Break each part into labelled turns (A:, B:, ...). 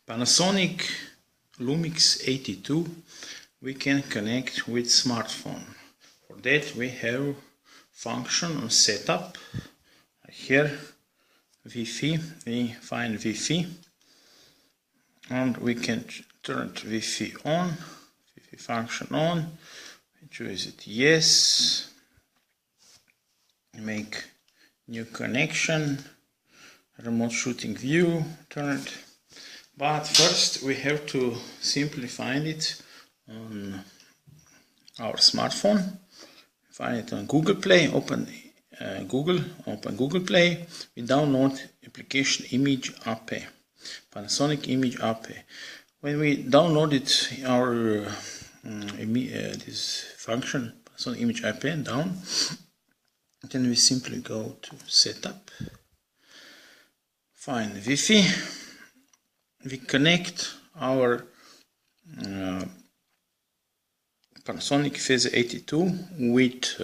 A: Panasonic Lumix 82 we can connect with smartphone. For that we have function on setup. Here Wi-Fi, we find Wi-Fi and we can turn Wi-Fi on, Wi-Fi function on, we choose it yes, make new connection, remote shooting view, turn it. But first we have to simply find it on our smartphone. Find it on Google Play, open Google Play, we download application Image App, Panasonic Image App. When we downloaded our this function, Panasonic Image App down, then we simply go to setup, find Wi-Fi, we connect our Panasonic FZ 82 with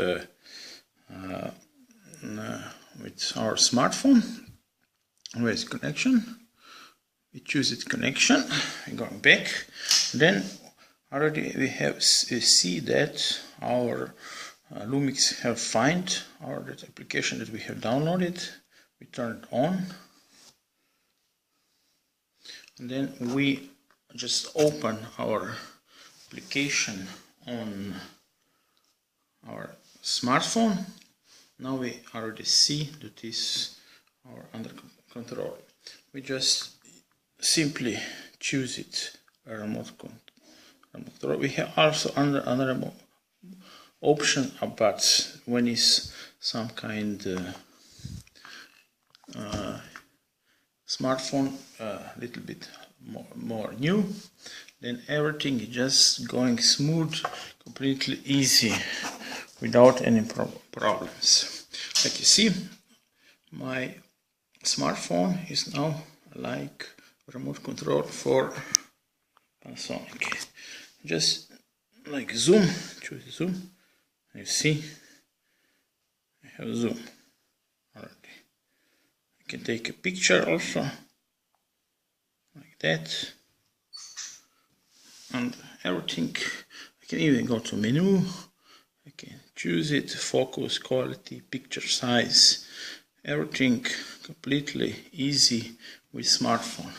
A: our smartphone. Where's connection? We choose it connection. We're going back. Then already we see that our Lumix have find our that application that we have downloaded. We turn it on. And then we just open our application on our smartphone. Now we already see that is under control. We just simply choose it remote control. We have also another option about when is some kind smartphone little bit more new, then everything is just going smooth, completely easy, without any problems. Like you see, my smartphone is now like remote control for Panasonic. Just like zoom, choose zoom, you see I have zoom already. You can take a picture also like that, and everything. I can even go to menu, I can choose it, focus, quality, picture size, everything completely easy with smartphone.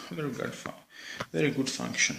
A: Very good function.